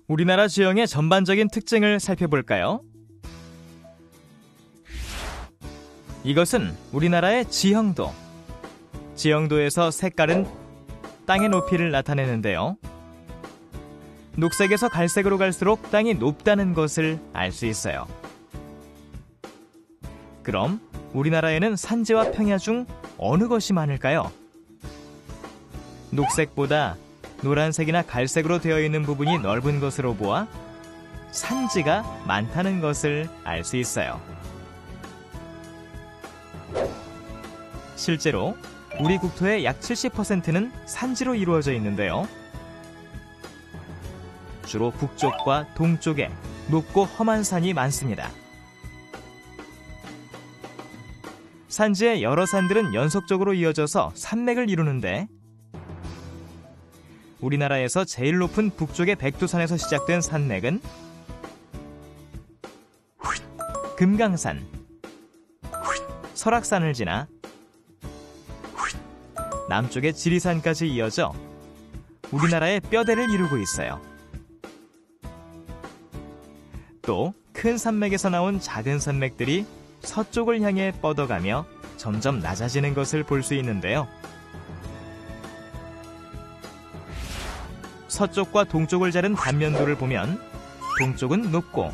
우리나라 지형의 전반적인 특징을 살펴볼까요? 이것은 우리나라의 지형도. 지형도에서 색깔은 땅의 높이를 나타내는데요. 녹색에서 갈색으로 갈수록 땅이 높다는 것을 알 수 있어요. 그럼 우리나라에는 산지와 평야 중 어느 것이 많을까요? 녹색보다 노란색이나 갈색으로 되어 있는 부분이 넓은 것으로 보아 산지가 많다는 것을 알 수 있어요. 실제로 우리 국토의 약 70%는 산지로 이루어져 있는데요. 주로 북쪽과 동쪽에 높고 험한 산이 많습니다. 산지의 여러 산들은 연속적으로 이어져서 산맥을 이루는데 우리나라에서 제일 높은 북쪽의 백두산에서 시작된 산맥은 금강산, 설악산을 지나 남쪽의 지리산까지 이어져 우리나라의 뼈대를 이루고 있어요. 또 큰 산맥에서 나온 작은 산맥들이 서쪽을 향해 뻗어가며 점점 낮아지는 것을 볼 수 있는데요. 서쪽과 동쪽을 자른 단면도를 보면 동쪽은 높고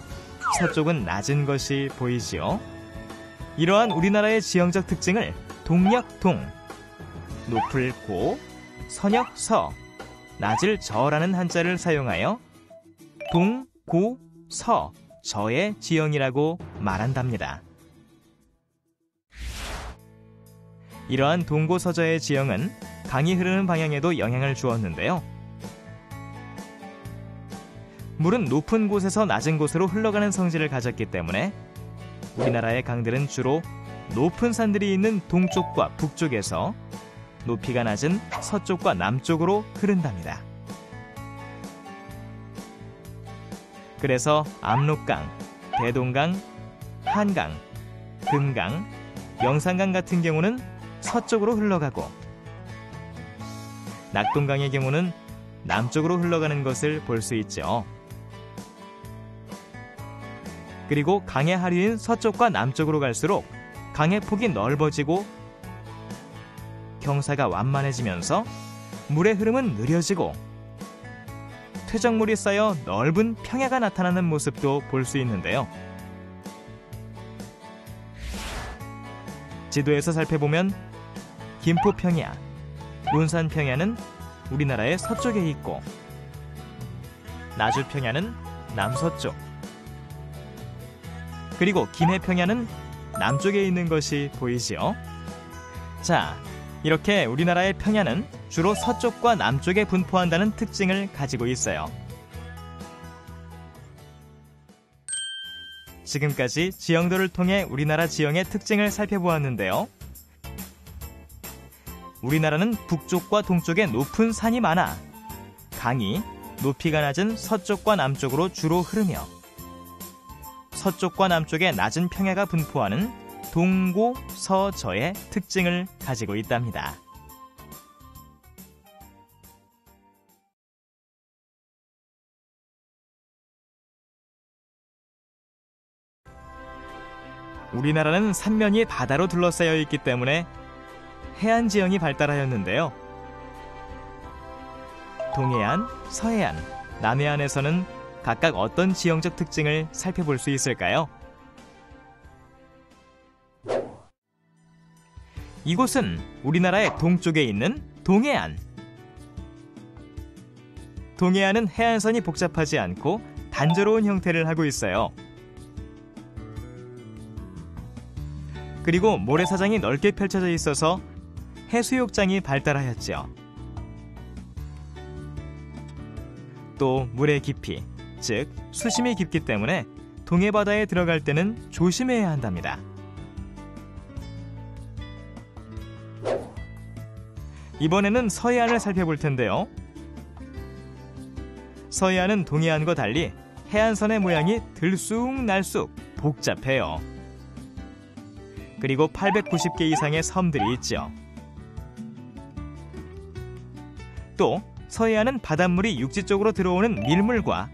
서쪽은 낮은 것이 보이지요. 이러한 우리나라의 지형적 특징을 동력동, 높을 고, 서력 서, 낮을 저라는 한자를 사용하여 동, 고, 서, 저의 지형이라고 말한답니다. 이러한 동고서저의 지형은 강이 흐르는 방향에도 영향을 주었는데요. 물은 높은 곳에서 낮은 곳으로 흘러가는 성질을 가졌기 때문에 우리나라의 강들은 주로 높은 산들이 있는 동쪽과 북쪽에서 높이가 낮은 서쪽과 남쪽으로 흐른답니다. 그래서 압록강, 대동강, 한강, 금강, 영산강 같은 경우는 서쪽으로 흘러가고 낙동강의 경우는 남쪽으로 흘러가는 것을 볼 수 있죠. 그리고 강의 하류인 서쪽과 남쪽으로 갈수록 강의 폭이 넓어지고 경사가 완만해지면서 물의 흐름은 느려지고 퇴적물이 쌓여 넓은 평야가 나타나는 모습도 볼 수 있는데요. 지도에서 살펴보면 김포평야, 논산평야는 우리나라의 서쪽에 있고 나주평야는 남서쪽, 그리고 김해평야는 남쪽에 있는 것이 보이지요. 자, 이렇게 우리나라의 평야는 주로 서쪽과 남쪽에 분포한다는 특징을 가지고 있어요. 지금까지 지형도를 통해 우리나라 지형의 특징을 살펴보았는데요. 우리나라는 북쪽과 동쪽에 높은 산이 많아 강이 높이가 낮은 서쪽과 남쪽으로 주로 흐르며 서쪽과 남쪽에 낮은 평야가 분포하는 동고서저의 특징을 가지고 있답니다. 우리나라는 산면이 바다로 둘러싸여 있기 때문에 해안 지형이 발달하였는데요. 동해안, 서해안, 남해안에서는 각각 어떤 지형적 특징을 살펴볼 수 있을까요? 이곳은 우리나라의 동쪽에 있는 동해안. 동해안은 해안선이 복잡하지 않고 단조로운 형태를 하고 있어요. 그리고 모래사장이 넓게 펼쳐져 있어서 해수욕장이 발달하였죠. 또 물의 깊이, 즉 수심이 깊기 때문에 동해바다에 들어갈 때는 조심해야 한답니다. 이번에는 서해안을 살펴볼 텐데요. 서해안은 동해안과 달리 해안선의 모양이 들쑥날쑥 복잡해요. 그리고 890개 이상의 섬들이 있죠. 또 서해안은 바닷물이 육지 쪽으로 들어오는 밀물과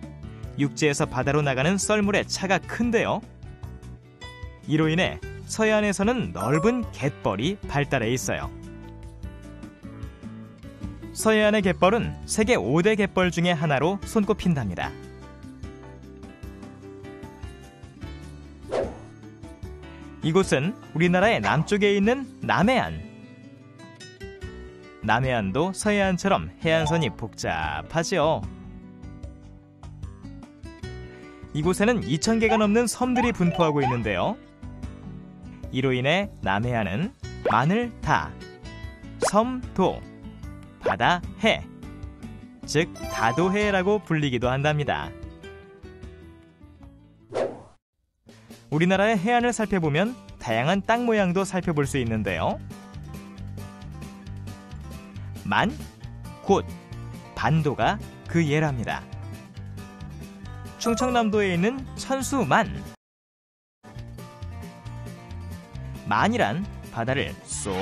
육지에서 바다로 나가는 썰물의 차가 큰데요. 이로 인해 서해안에서는 넓은 갯벌이 발달해 있어요. 서해안의 갯벌은 세계 5대 갯벌 중에 하나로 손꼽힌답니다. 이곳은 우리나라의 남쪽에 있는 남해안. 남해안도 서해안처럼 해안선이 복잡하죠. 이곳에는 2,000개가 넘는 섬들이 분포하고 있는데요. 이로 인해 남해안은 마늘다, 섬도, 바다해, 즉 다도해라고 불리기도 한답니다. 우리나라의 해안을 살펴보면 다양한 땅 모양도 살펴볼 수 있는데요. 만, 곶, 반도가 그 예랍니다. 충청남도에 있는 천수만. 만이란 바다를 쏙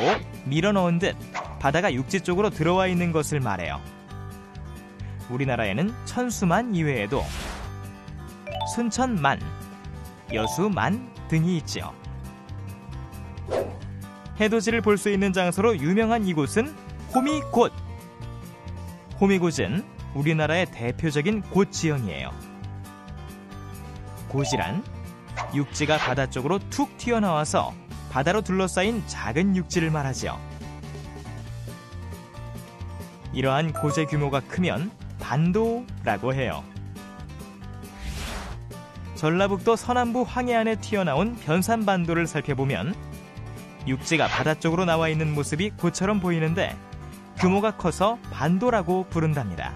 밀어넣은 듯 바다가 육지 쪽으로 들어와 있는 것을 말해요. 우리나라에는 천수만 이외에도 순천만, 여수만 등이 있지요. 해돋이를 볼 수 있는 장소로 유명한 이곳은 호미곶. 호미곶은 우리나라의 대표적인 곶 지형이에요. 곶이란 육지가 바다 쪽으로 툭 튀어나와서 바다로 둘러싸인 작은 육지를 말하지요. 이러한 곶의 규모가 크면 반도라고 해요. 전라북도 서남부 황해안에 튀어나온 변산반도를 살펴보면 육지가 바다 쪽으로 나와 있는 모습이 곶처럼 보이는데 규모가 커서 반도라고 부른답니다.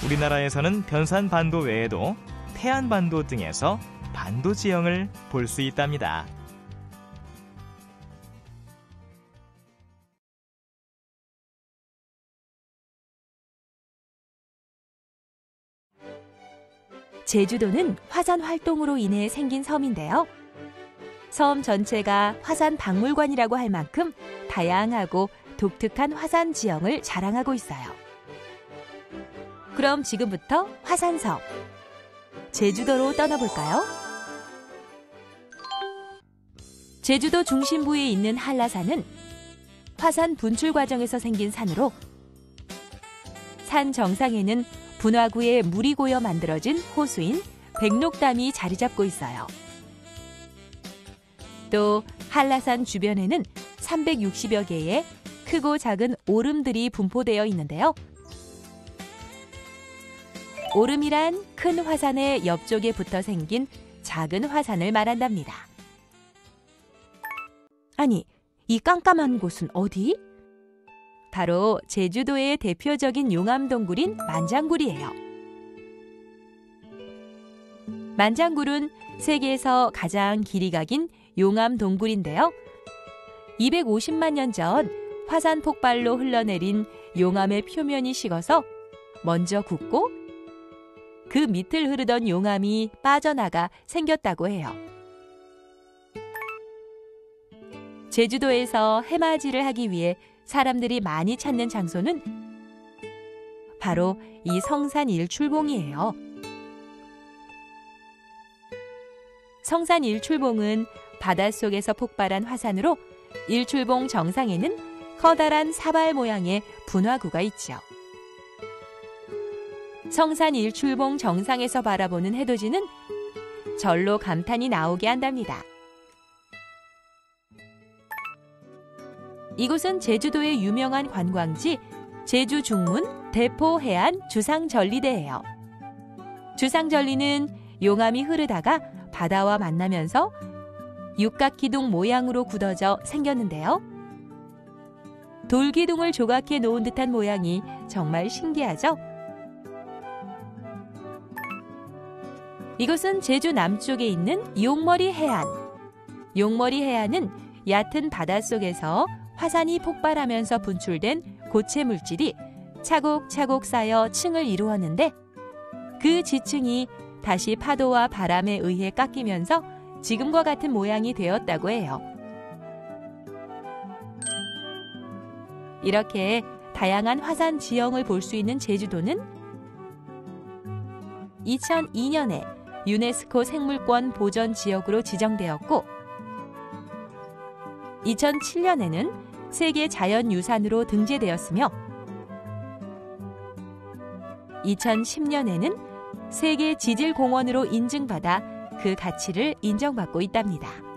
우리나라에서는 변산반도 외에도 태안반도 등에서 반도 지형을 볼 수 있답니다. 제주도는 화산 활동으로 인해 생긴 섬인데요. 섬 전체가 화산 박물관이라고 할 만큼 다양하고 독특한 화산 지형을 자랑하고 있어요. 그럼 지금부터 화산섬, 제주도로 떠나볼까요? 제주도 중심부에 있는 한라산은 화산 분출 과정에서 생긴 산으로 산 정상에는 분화구에 물이 고여 만들어진 호수인 백록담이 자리 잡고 있어요. 또 한라산 주변에는 360여 개의 크고 작은 오름들이 분포되어 있는데요. 오름이란 큰 화산의 옆쪽에 붙어 생긴 작은 화산을 말한답니다. 아니, 이 깜깜한 곳은 어디? 바로 제주도의 대표적인 용암동굴인 만장굴이에요. 만장굴은 세계에서 가장 길이가 긴 용암동굴인데요. 250만 년 전 화산 폭발로 흘러내린 용암의 표면이 식어서 먼저 굳고 그 밑을 흐르던 용암이 빠져나가 생겼다고 해요. 제주도에서 해맞이를 하기 위해 사람들이 많이 찾는 장소는 바로 이 성산 일출봉이에요. 성산 일출봉은 바닷속에서 폭발한 화산으로 일출봉 정상에는 커다란 사발 모양의 분화구가 있죠. 성산 일출봉 정상에서 바라보는 해돋이는 절로 감탄이 나오게 한답니다. 이곳은 제주도의 유명한 관광지 제주 중문 대포해안 주상절리대예요. 주상절리는 용암이 흐르다가 바다와 만나면서 육각기둥 모양으로 굳어져 생겼는데요. 돌기둥을 조각해 놓은 듯한 모양이 정말 신기하죠? 이곳은 제주 남쪽에 있는 용머리 해안. 용머리 해안은 얕은 바닷속에서 화산이 폭발하면서 분출된 고체 물질이 차곡차곡 쌓여 층을 이루었는데 그 지층이 다시 파도와 바람에 의해 깎이면서 지금과 같은 모양이 되었다고 해요. 이렇게 다양한 화산 지형을 볼 수 있는 제주도는 2002년에 유네스코 생물권 보전 지역으로 지정되었고 2007년에는 세계 자연유산으로 등재되었으며 2010년에는 세계 지질공원으로 인증받아 그 가치를 인정받고 있답니다.